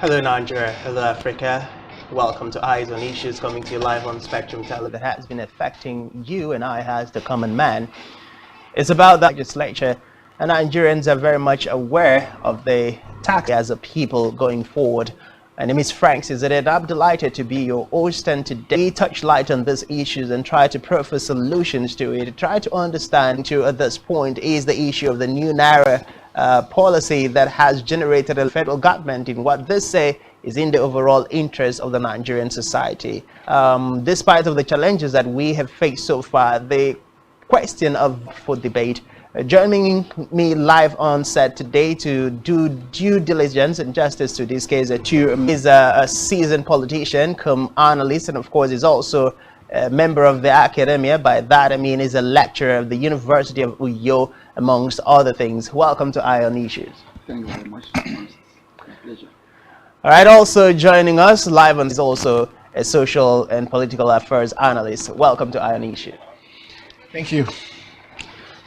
Hello Nigeria, hello Africa. Welcome to Eyes on Issues, coming to you live on Spectrum Television. That has been affecting you and I as the common man. It's about the legislature, and Nigerians are very much aware of the tax as a people going forward. My name is Frank Cizede. I'm delighted to be your host, and today we touch light on these issues and try to proffer solutions to it. Try to understand to at this point is the issue of the new Naira policy that has generated a federal government in what they say is in the overall interest of the Nigerian society. Despite of the challenges that we have faced so far, the question for debate. Joining me live on set today to do due diligence and justice to this case is a seasoned politician, come analyst, and of course is also a member of the academia. By that I mean is a lecturer of the University of Uyo, amongst other things. Welcome to Eye on Issues. Thank you very much. My pleasure. All right, also joining us live on is also a social and political affairs analyst. Welcome to Eye on Issues. Thank you.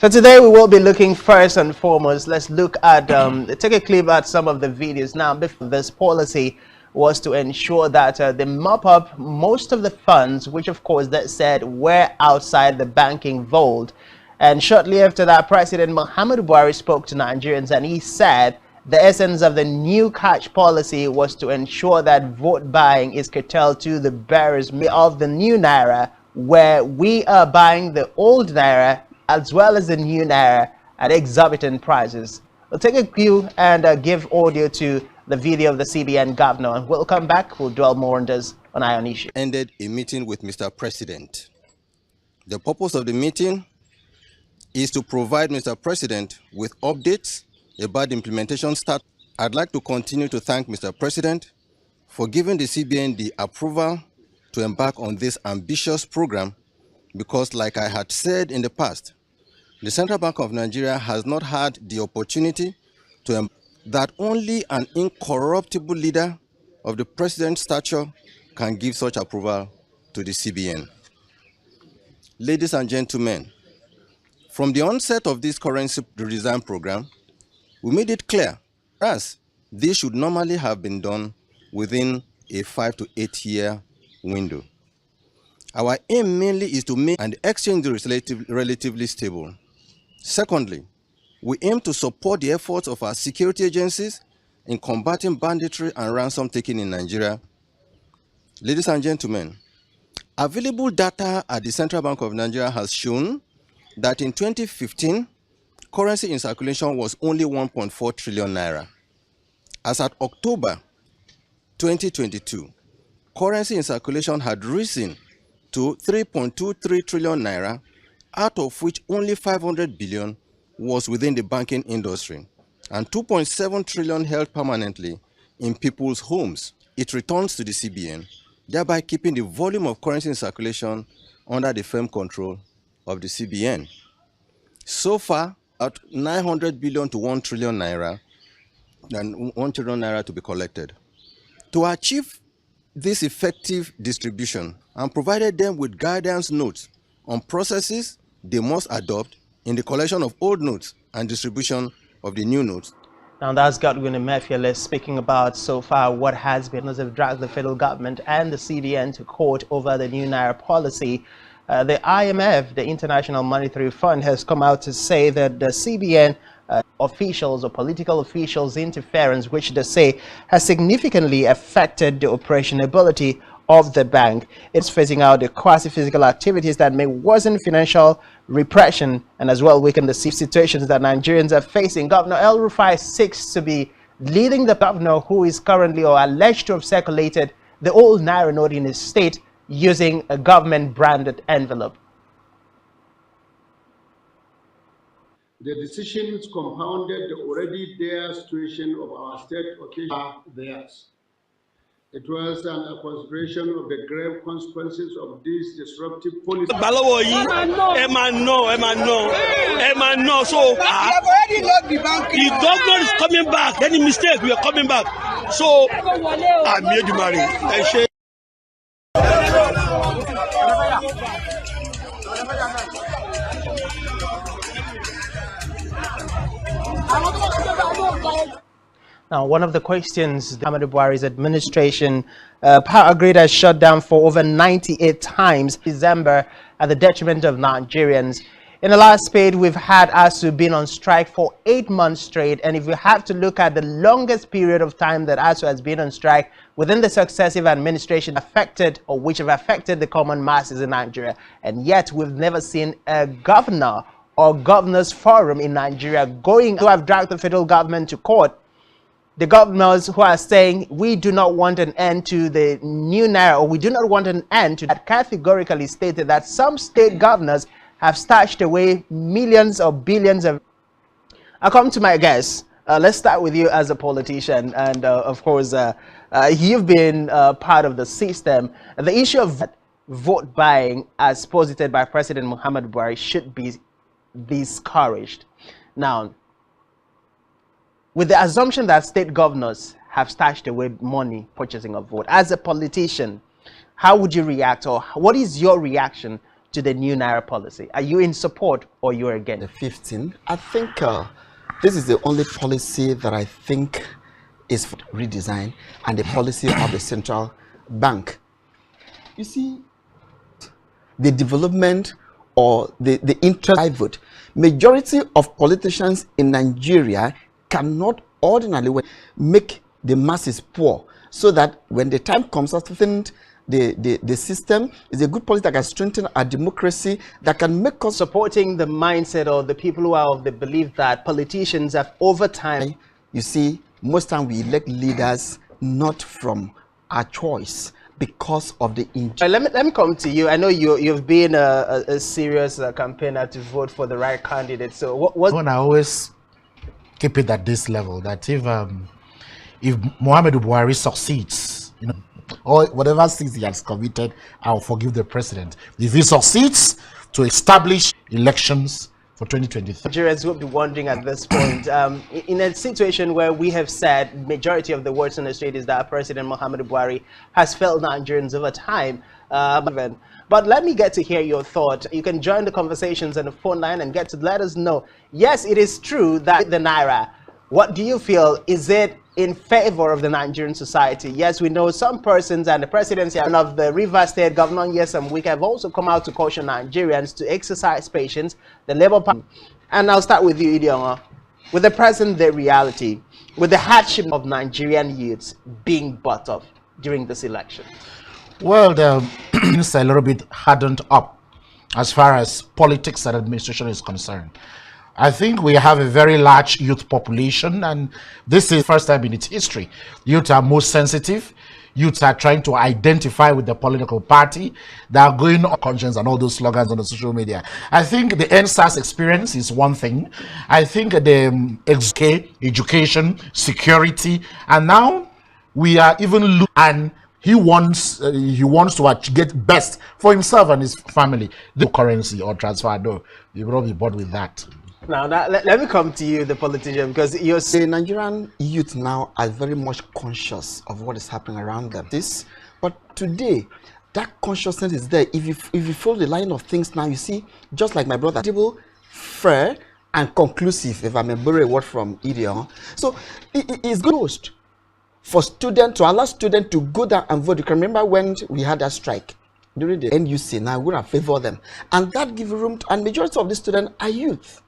So today we will be looking first and foremost, let's look at, take a clip at some of the videos. Now, this policy was to ensure that they mop up most of the funds, which of course that said were outside the banking vault. And shortly after that, President Muhammadu Buhari spoke to Nigerians and he said the essence of the new cash policy was to ensure that vote buying is curtailed to the bearers of the new Naira, where we are buying the old Naira as well as the new Naira at exorbitant prices. We'll take a cue and give audio to the video of the CBN governor, and we'll come back. We'll dwell more on this on Eye on Issue. Ended a meeting with Mr. President. The purpose of the meeting is to provide Mr. President with updates about the implementation status. I'd like to continue to thank Mr. President for giving the CBN the approval to embark on this ambitious program, because like I had said in the past, the Central Bank of Nigeria has not had the opportunity to that only an incorruptible leader of the president's stature can give such approval to the CBN. Ladies and gentlemen, from the onset of this currency redesign program, we made it clear as this should normally have been done within a 5 to 8 year window. Our aim mainly is to make and exchange is relatively stable. Secondly, we aim to support the efforts of our security agencies in combating banditry and ransom taking in Nigeria. Ladies and gentlemen, available data at the Central Bank of Nigeria has shown that in 2015, currency in circulation was only 1.4 trillion naira. As at October 2022, currency in circulation had risen to 3.23 trillion naira, out of which only 500 billion was within the banking industry and 2.7 trillion held permanently in people's homes. It returns to the CBN, thereby keeping the volume of currency in circulation under the firm control of the CBN. So far, at 900 billion to 1 trillion naira, and 1 trillion naira to be collected. To achieve this effective distribution and provided them with guidance notes on processes they must adopt in the collection of old notes and distribution of the new notes. Now that's Godwin Emefiele speaking about so far what has been as they've dragged the federal government and the CBN to court over the new Naira policy. The IMF, the International Monetary Fund, has come out to say that the CBN officials or political officials' interference, which they say has significantly affected the operationability of the bank. It's phasing out the quasi-physical activities that may worsen financial repression and as well weaken the situations that Nigerians are facing. Governor El Rufai seeks to be leading the governor who is currently or alleged to have circulated the old Naira note in his state using a government-branded envelope. The decisions compounded the already dire situation of our state occasion theirs. It was a consideration of the grave consequences of this disruptive policy. So the governor is coming back. Any mistake, we are coming back. So I made the money. Now, one of the questions, Muhammadu Buhari's administration, power grid has shut down for over 98 times December at the detriment of Nigerians. In the last spate, we've had ASU been on strike for 8 months straight. And if we have to look at the longest period of time that ASU has been on strike within the successive administration affected or which have affected the common masses in Nigeria. And yet we've never seen a governor or governors forum in Nigeria going to have dragged the federal government to court. The governors who are saying we do not want an end to the new naira, or we do not want an end to that, categorically stated that some state governors have stashed away millions or billions of. I come to my guests. Let's start with you as a politician, and of course, you've been part of the system. The issue of vote buying, as posited by President Muhammadu Buhari, should be discouraged. Now, with the assumption that state governors have stashed away money purchasing of vote, as a politician, how would you react, or what is your reaction to the new naira policy? Are you in support or you're against? The 15, I think this is the only policy that I think is redesigned, and the policy of the central bank. You see, the development or the interest I vote, majority of politicians in Nigeria cannot ordinarily make the masses poor, so that when the time comes, I think the system is a good policy that can strengthen our democracy, that can make us supporting the mindset of the people who are of the belief that politicians have over time. You see, most time we elect leaders not from our choice, because of the let me come to you. I know you've been a serious campaigner to vote for the right candidate. So what when I always keep it at this level, that if Muhammadu Buhari succeeds, you know, or whatever sins he has committed, I'll forgive the president. If he succeeds to establish elections for 2023. Nigerians will be wondering at this point, in a situation where we have said majority of the words on the street is that President Muhammadu Buhari has failed Nigerians over time. But let me get to hear your thought. You can join the conversations on the phone line and get to let us know. Yes, it is true that the naira. What do you feel? Is it in favor of the Nigerian society? Yes, we know some persons and the presidency of the Rivers State Governor Nyesom Wike have also come out to caution Nigerians to exercise patience. The Labour Party, and I'll start with you, Idioma. With the present day reality, with the hardship of Nigerian youths being brought up during this election. Well, it's a little bit hardened up as far as politics and administration is concerned. I think we have a very large youth population, and this is the first time in its history. Youth are most sensitive. Youths are trying to identify with the political party. They are going on conscience and all those slogans on the social media. I think the NSAS experience is one thing. I think the education, security, and now we are even looking, and he wants to get best for himself and his family. The currency or transfer, no, you will not be bored with that. Now let me come to you, the politician, because you're the Nigerian youth now are very much conscious of what is happening around them. But today, that consciousness is there. If you follow the line of things now, you see, just like my brother, fair and conclusive, if I may borrow a word from Idiom. So it's good for students, to allow students to go down and vote. You can remember when we had that strike during the NUC. Now we would have favored them, and that gives room to, and majority of the students are youth.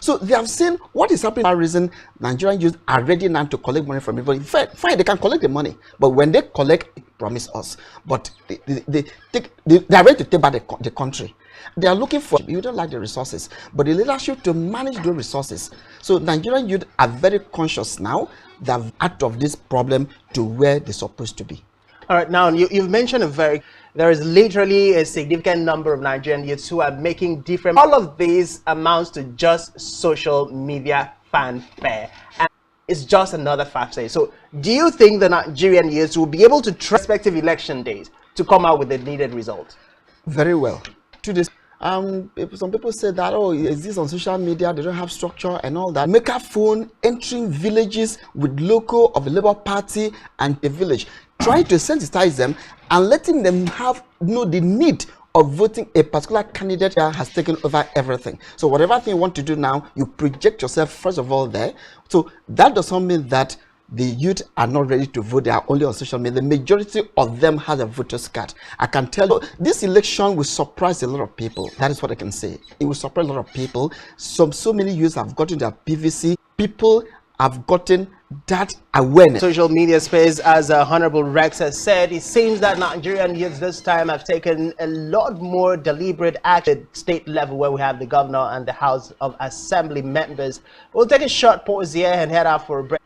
So they have seen what is happening. For reason, Nigerian youth are ready now to collect money from everybody. Fine, they can collect the money, but when they collect, they promise us. But they are ready to take back the country. They are looking for, you don't like the resources, but the leadership to manage those resources. So Nigerian youth are very conscious now. They are out of this problem to where they're supposed to be. All right, now you've mentioned there is literally a significant number of Nigerian youths who are making different. All of these amounts to just social media fanfare. And it's just another factor. So do you think the Nigerian youths will be able to trust respective election days to come out with the needed result? Very well. To this, some people say that, oh, is this on social media? They don't have structure and all that. Make a phone entering villages with logo of the Labour Party and a village, trying to sensitize them and letting them know the need of voting a particular candidate that has taken over everything. So whatever thing you want to do now, you project yourself first of all there. So that does not mean that the youth are not ready to vote. They are only on social media. The majority of them has a voter's card. I can tell you, this election will surprise a lot of people. That is what I can say. It will surprise a lot of people. So many youths have gotten their PVC. People have gotten that awareness. Social media space, as Honorable Rex has said, it seems that Nigerian youths this time have taken a lot more deliberate action at state level, where we have the governor and the House of Assembly members. We'll take a short pause here and head out for a break.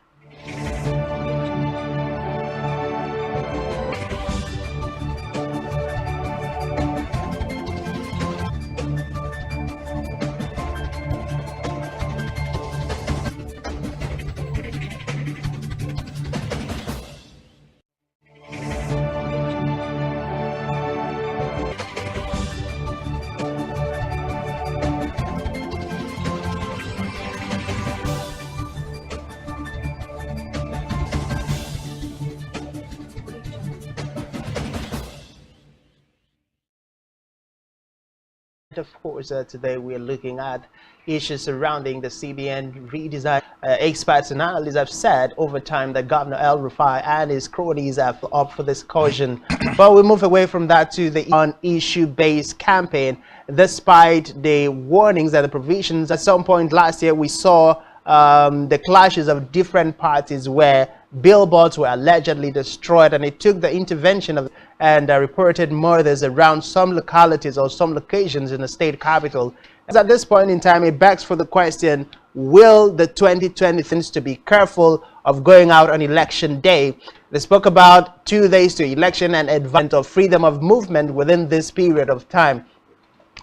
Of course, today we are looking at issues surrounding the CBN redesign. Experts and analysts have said over time that Governor El-Rufai and his cronies are up for this caution. But we move away from that to the on-issue-based campaign. Despite the warnings and the provisions, at some point last year we saw the clashes of different parties where billboards were allegedly destroyed, and it took the intervention of and reported murders around some localities or some locations in the state capital. As at this point in time, it begs for the question, will the 2020 things to be careful of going out on election day? They spoke about 2 days to election and advent of freedom of movement within this period of time.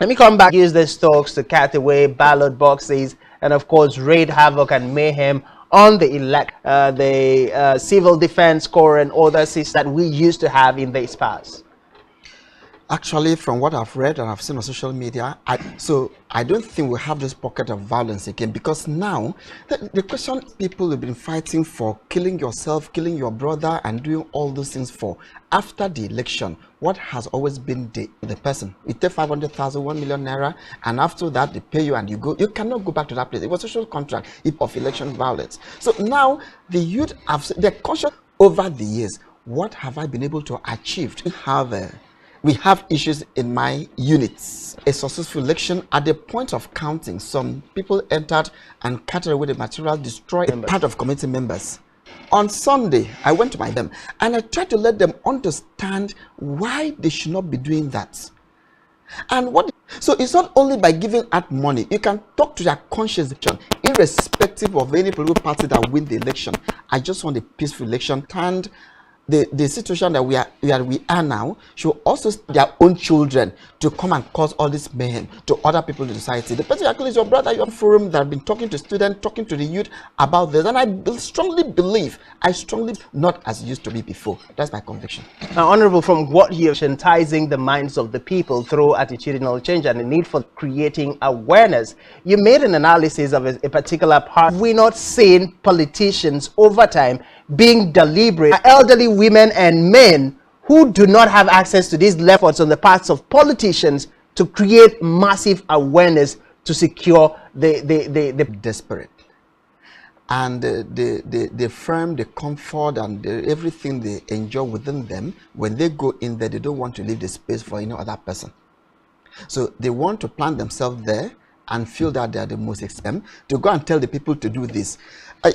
Let me come back, use these talks to cut away ballot boxes and of course raid havoc and mayhem on the civil defense corps and other systems that we used to have in this past. Actually, from what I've read and I've seen on social media, I don't think we'll have this pocket of violence again, because now the question people have been fighting for, killing yourself, killing your brother and doing all those things for, after the election, what has always been the person? You take 500,000, 1 million naira, and after that they pay you and you go. You cannot go back to that place. It was a social contract of election violence. So now the youth have, they're conscious over the years. What have I been able to achieve? We have issues in my units. A successful election, at the point of counting, some people entered and carted away the material, destroyed a part of committee members. On Sunday, I went to them and I tried to let them understand why they should not be doing that. And so it's not only by giving out money. You can talk to their conscience, irrespective of any political party that win the election. I just want a peaceful election. And the situation that we are now should also their own children to come and cause all this mayhem to other people in the society. The person actually is your brother, your forum that have been talking to students, talking to the youth about this, and I strongly believe, not as it used to be before. That's my conviction. Now, Honorable, from what you're sensitizing the minds of the people through attitudinal change and the need for creating awareness, you made an analysis of a particular part. We're not seeing politicians over time being deliberate, elderly women and men who do not have access to these efforts on the parts of politicians to create massive awareness to secure the desperate. And the firm, the comfort and everything they enjoy within them, when they go in there, they don't want to leave the space for any other person. So they want to plant themselves there and feel that they are the most extreme to go and tell the people to do this.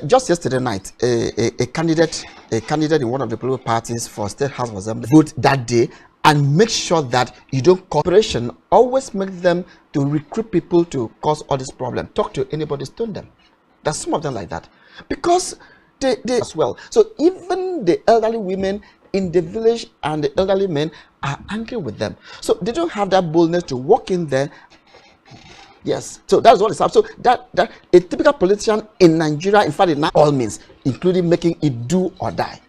Just yesterday night, a candidate in one of the political parties for State House of Assembly vote that day and make sure that you don't cooperation. Always make them to recruit people to cause all this problem. Talk to anybody, stone them. There's some of them like that because they as well. So even the elderly women in the village and the elderly men are angry with them. So they don't have that boldness to walk in there. Yes, so that's what is happening. So that a typical politician in Nigeria, in fact, in all means, including making it do or die.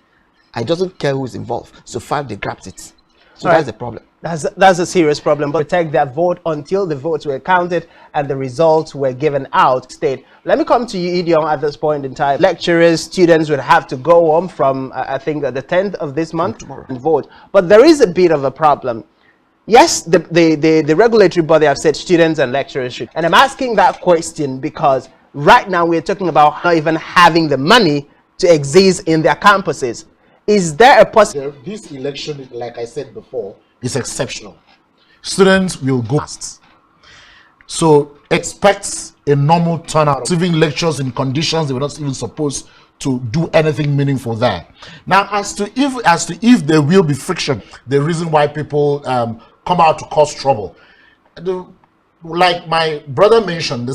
I doesn't care who is involved. So far they grabbed it. So that's the problem. That's a serious problem. But protect their vote until the votes were counted and the results were given out. State. Let me come to you, Idiom, at this point in time. Lecturers, students would have to go home from I think the 10th of this month tomorrow and vote. But there is a bit of a problem. Yes, the regulatory body have said students and lecturers should. And I'm asking that question because right now we're talking about not even having the money to exist in their campuses. Is there a possibility? This election, like I said before, is exceptional. Students will go fast. So expect a normal turnout, receiving lectures in conditions they were not even supposed to do anything meaningful there. Now, as to if there will be friction, the reason why people come out to cause trouble, like my brother mentioned,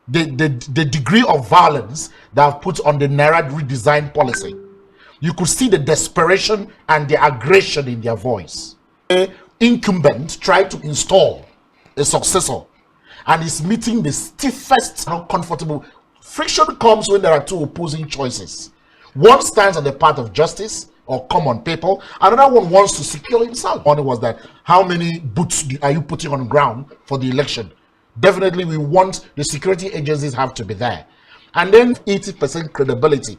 the degree of violence that I've put on the Naira redesign policy, you could see the desperation and the aggression in their voice. The incumbent tried to install a successor and is meeting the stiffest, uncomfortable. Friction comes when there are two opposing choices. One stands on the path of justice or common people. Another one wants to secure himself. One was that, how many boots are you putting on the ground for the election? Definitely, we want the security agencies have to be there. And then 80% credibility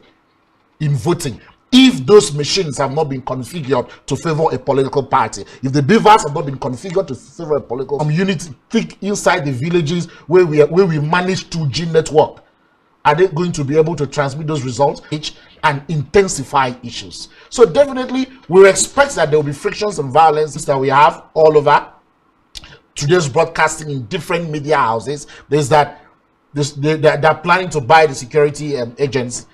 in voting. If those machines have not been configured to favor a political party, if the beavers have not been configured to favor a political community, think inside the villages where we manage 2G network, are they going to be able to transmit those results and intensify issues? So definitely, we expect that there will be frictions and violence that we have all over. Today's broadcasting in different media houses, there's that they're planning to buy the security agents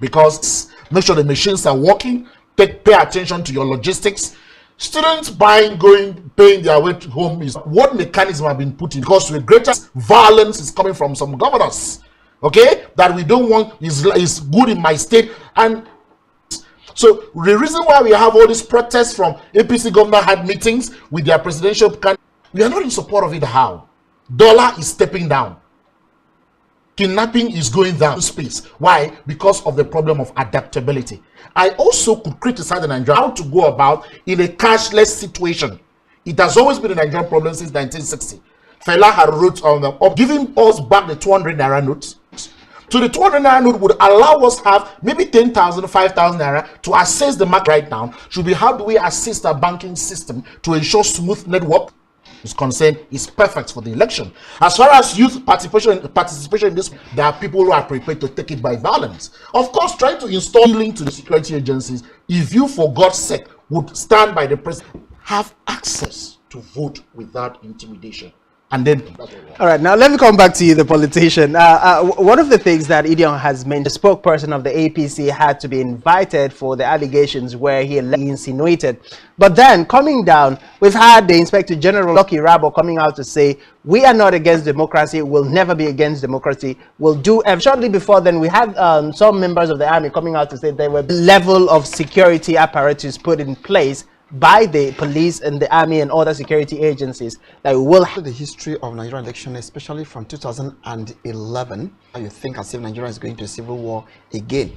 because make sure the machines are working. Pay attention to your logistics. Students paying their way home is what mechanism have been put in, because the greatest violence is coming from some governors, okay, that we don't want is good in my state. And so the reason why we have all these protests from APC governor had meetings with their presidential candidate, we are not in support of it. How? Dollar is stepping down. Kidnapping is going down space. Why? Because of the problem of adaptability. I also could criticize the Nigerian how to go about in a cashless situation. It has always been a Nigerian problem since 1960. Fela had wrote on of giving us back the 200 naira notes. So the 200 naira note would allow us to have maybe 10,000, 5,000 naira to assess the market right now. Should be how do we assist our banking system to ensure smooth network is concerned, is perfect for the election. As far as youth participation in this, there are people who are prepared to take it by violence. Of course, trying to install link to the security agencies, if you, for God's sake, would stand by the president, have access to vote without intimidation. And then, all right, now let me come back to you, the politician. One of the things that Idion has mentioned, the spokesperson of the APC had to be invited for the allegations where he insinuated. But then coming down, we've had the Inspector General Lucky Rabo coming out to say, we are not against democracy, we'll never be against democracy, we'll do. Shortly before then, we had some members of the army coming out to say there were level of security apparatus put in place by the police and the army and other security agencies that will have the history of Nigerian election, especially from 2011. You think as if Nigeria is going to a civil war again.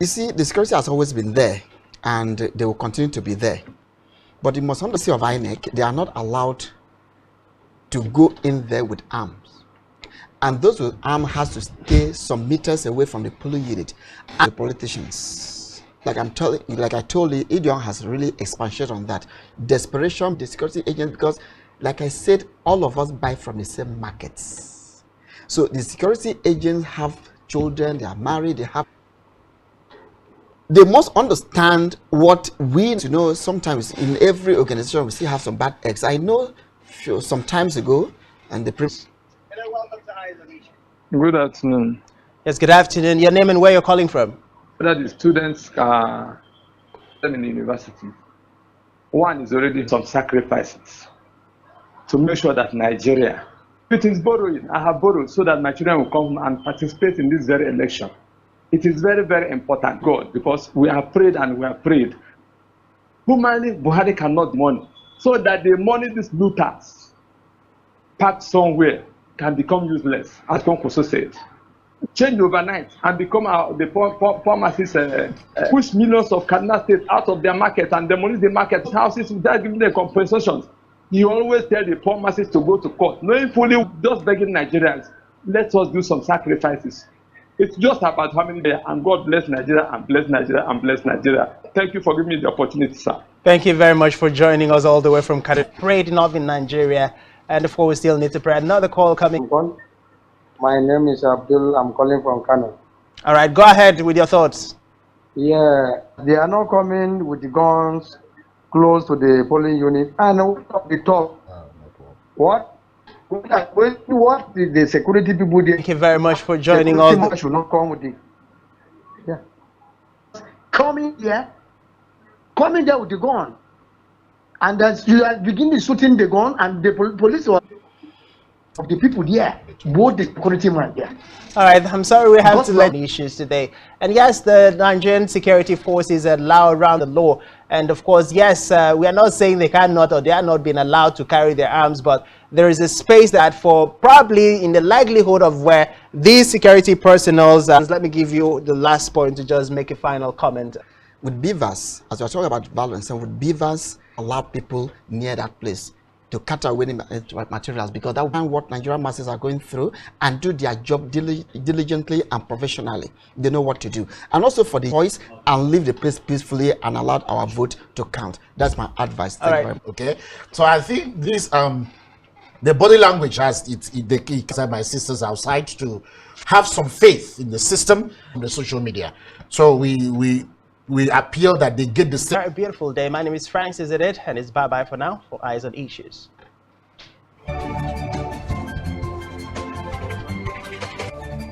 You see, the security has always been there, and they will continue to be there. But you must understand of INEC, they are not allowed to go in there with arms, and those with arms has to stay some meters away from the polling unit and the politicians. Like I told you, Idion has really expanded on that. Desperation, the security agents, because like I said, all of us buy from the same markets. So the security agents have children, they are married, they must understand what we know. Sometimes in every organization we still have some bad eggs. I know some times ago, and the Good afternoon. Yes, good afternoon. Your name and where you're calling from? That the students are in the university. One is already some sacrifices to make sure that Nigeria, it is borrowing. I have borrowed so that my children will come and participate in this very election. It is very, very important, God, because we have prayed and we have prayed. Humanly, Buhari cannot money, so that the money these looters packed somewhere can become useless, as Konkoso said. Change overnight and become the pharmacists push millions of Kaduna State out of their market and demolish the market houses without giving them compensations. You always tell the pharmacists to go to court, knowing fully, just begging Nigerians, let us do some sacrifices. It's just about how many days, and God bless Nigeria and bless Nigeria and bless Nigeria. Thank you for giving me the opportunity, sir. Thank you very much for joining us all the way from Kaduna. Prayed enough in Nigeria, and therefore we still need to pray. Another call coming. My name is Abdul. I'm calling from Kano. All right, go ahead with your thoughts. Yeah, they are not coming with the guns close to the polling unit. And what the talk? What? What the security people did? Thank you very much for joining us. Should not come with the. Yeah. Coming there with the gun, and then you are beginning shooting the gun, and the police or of the people there, both the security man there. All right, I'm sorry we have to let issues today. And yes, the Nigerian security forces are allowed around the law. And of course, yes, we are not saying they cannot or they are not being allowed to carry their arms, but there is a space that for probably in the likelihood of where these security personnel, let me give you the last point to just make a final comment. With beavers, as we're talking about violence, and with beavers, allow people near that place to cut away the materials, because that is what Nigerian masses are going through, and do their job diligently and professionally. They know what to do. And also for the voice, and leave the place peacefully and allow our vote to count. That's my advice. Thank you very much. Okay, so I think this the body language has the key. My sisters outside to have some faith in the system and the social media. So we appeal that they get the Very beautiful day. My name is Frank, is it? And it's bye-bye for now for Eyes on Issues.